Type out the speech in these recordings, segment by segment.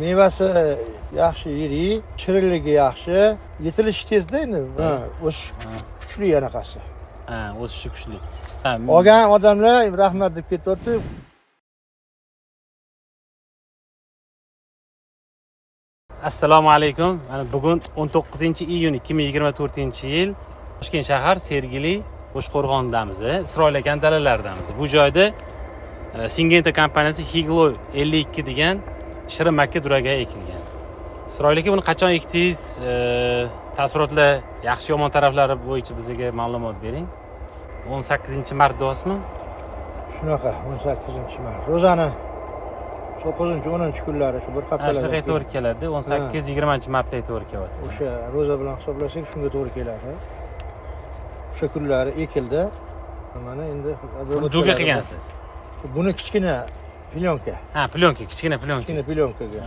Mevasi yaxshi, yirik, shirinligi yaxshi, yetilishi tezda endi. O'sish kuchli anaqasi. O'sishi kuchli. Olgan odamlar rahmat deb ketyapti. Assalomu alaykum. Mana bugun 19-iyun 2024-yil Toshkent shahar Sergeli Qo'shqo'rg'ondamiz, Isroil akan dalalaridamiz. Bu joyda Syngenta kompaniyasi Higlo 52 degan shirin makka duraga ekilgan. Isroil aka buni qachon ekdingiz? Taassurotlar, yaxshi yomon taraflari bo'yicha bizga ma'lumot bering. 18-mart deyapsizmi? Shunaqa, 18-mart. Ro'zani 9-10 kunlari shu bir haftalar. Shunga to'g'ri keladi. 18-20-martga to'g'ri keladi. O'sha ro'za bilan hisoblasak shunga to'g'ri keladi. O'sha kunlari ekildi. Mana endi duga qilgansiz. Buni kichkina plyonka. Plyonka, kichkina plyonka. Kichkina plyonkaga.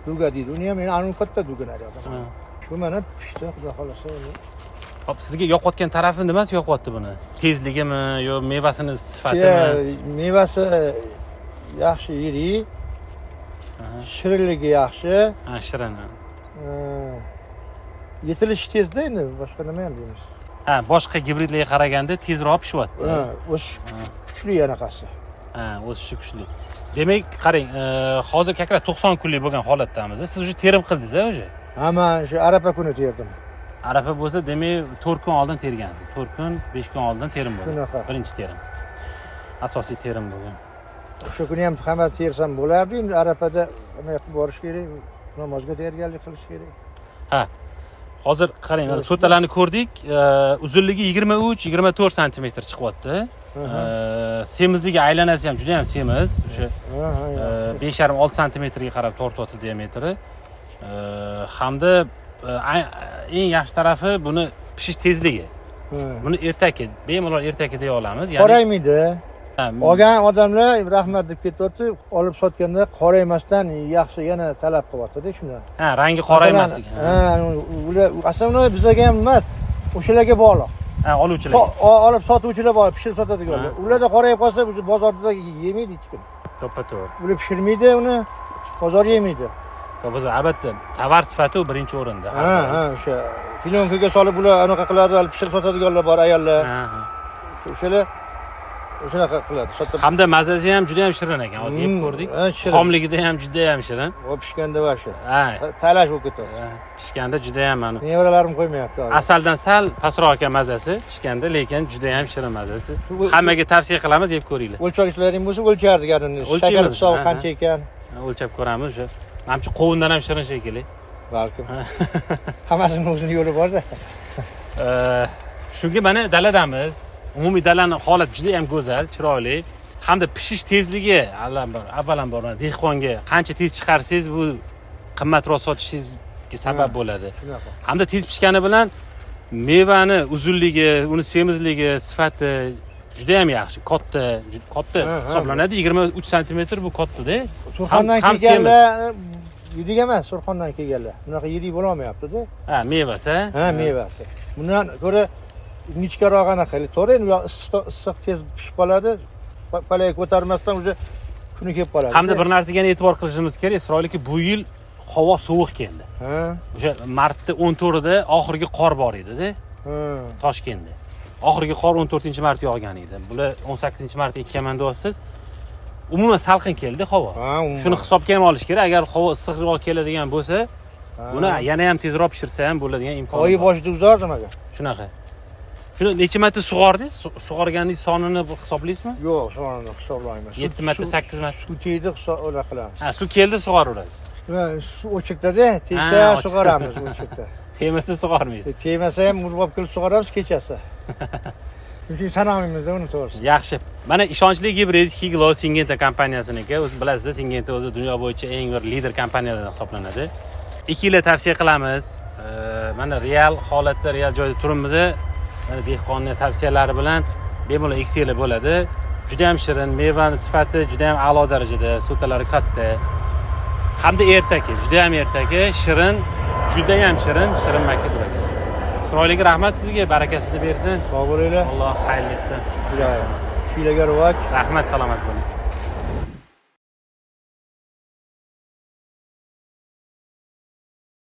Duga deydi. Uni ham men anu katta dugani aytaman. Shu mana pishdi, xudo xolasa uni. Hop, sizga yoqayotgan tarafi nimasi yoqyapti buni? Tezligimi yo mevasini sifatimi? Mevasi yaxshi, yirik. Shirinligi yaxshi. Shirin. Yetilishi tezda endi, boshqa nima ham deymiz. Boshqa gibridlarga qaraganda tezroq pishyapti. O'sish kuchli anaqasi. O'sishi kuchli. Demak, qarang, hozir kakra 90 kunlik bo'lgan holatdamiz. Siz uje terim qildingiz-a uje? Men shu arafa kuni terdim. Arafa bo'lsa, demak 4 kun oldin tergansiz. 4 kun, 5 kun oldin terim bo'ldi. Birinchi terim. Asosiy terim bo'lgan. O'sha kuni ham hamma tersam bo'lardi, endi arafada nima qilib borish kerak, namozga tayyorgarlik qilish kerak. Hozir qarang, mana so'talarni ko'rdik. Uzunligi 23-24 sm chiqyapti. Semizligi aylanasi ham juda ham semiz. O'sha 5,5-6 sm ga qarab tortyapti diametri. Hamda eng yaxshi tarafi buni pishish tezligi. Buni ertaki, bemalol ertaki deya olamiz. Ya'ni qoraymaydi. Olgan odamlar rahmat deb ketyapti, olib sotganda qoraymasdan yaxshi yana talab qilyapti-da shundan. Rangi qoraymasligi. Ular asosan bizga ham emas, o'shalarga bog'liq. Oluvchilar. Olib sotuvchilar bor, pishirib sotadiganlar. Ularda qorayib qolsa, bozorda yemaydi hech kim. To'ppa-to'g'ri. Ular pishirmaydi uni, bozor yemaydi. Albatta, tovar sifati birinchi o'rinda. O'sha plyonkaga solib ular anaqa qiladi, pishirib sotadiganlar bor ayollar. O'shalar shunaqa qiladi. Hamda mazasi ham juda ham shirin ekan. Hozir yeb ko'rdik. Xomligida ham juda ham shirin. Pishganda vasha. Talash bo'lib ketadi. Pishganda juda ham mana. Nevaralarim qo'ymayapti. Asaldan sal pastroq ekan mazasi pishganda, lekin juda ham shirin mazasi. Hammaga tavsiya qilamiz, yeb ko'ringlar. O'lchagichlaring bo'lsa o'lchardik endi. Shakar hisobi qancha ekan? O'lchab ko'ramiz o'sha. Menimcha qovundan ham shirin shekilli. Balkim. Hammasining o'zining yo'li bor-da. Shunga mana daladamiz. Umumiy dalaning holati juda ham go'zal, chiroyli. Hamda pishish tezligi avvalambor dehqonga qancha tez chiqarsangiz bu qimmatroq sotishingizga sabab bo'ladi. Hamda tez pishgani bilan mevani uzunligi, uni semizligi, sifati juda ham yaxshi, katta hisoblanadi. 23 sm bu katta-da. Surxondan kelganlar yirik emas, Surxondan kelganlar. Bunaqa yirik bo'la olmayapti-da. Mevasi. Mevasi. Bundan ko'ra ingichkaroq anaqa qilib to'g'ri, endi issiq tez pishib qoladi. Palay ko'tarmasdan o'zi kuni kelib qoladi. Hamda bir narsaga e'tibor qilishimiz kerak, Isroilga bu yil havo sovuq keldi. O'sha martda 14-da oxirgi qor bor edi-da. Toshkentda. Oxirgi qor 14-mart yog'gan edi. Bular 18-mart ekkanman deyapsiz. Umuman salqin keldi havo. Shuni hisobga ham olish kerak. Agar havo issiqroq keladigan bo'lsa, buni yana ham tezroq pishirsa ham bo'ladigan imkon bor. Oyi boshida uzardim aka. Shunaqa. Shuni necha marta sug'ordingiz? Sug'organingiz sonini hisoblaysizmi? Yo'q, sonini hisoblaymiz. 7 marta, 8 marta. Suv tegdi, ular qilamiz. Suv keldi, sug'oraverasiz. Suv o'chikda-da, tegsa sug'oramiz o'chikda. Tegmasa sug'ormaysiz. Tegmasa ham urib kelib sug'oramiz kechasi. Chunki sanoqmizda uni to'g'risi. Yaxshi. Mana ishonchli gibrid Higlo Syngenta kompaniyasiniki. O'zi bilasizlar, Syngenta o'zi dunyo bo'yicha eng bir lider kompaniyalardan hisoblanadi. Ekinglar tavsiya qilamiz. Mana real holatda, real joyda turibmiz. Mana dehqonning tavsiyalari bilan bemalol eksanglar bo'ladi. Juda ham shirin, mevaning sifati juda ham a'lo darajada, so'talari katta. Hamda ertaki, juda ham ertaki, shirin, juda ham shirin makka duraga. Isroilga rahmat sizga, barakasini bersin. Sog' bo'linglar. Alloh xayrli qilsin. Shularga rivoj. Rahmat, salomat bo'ling.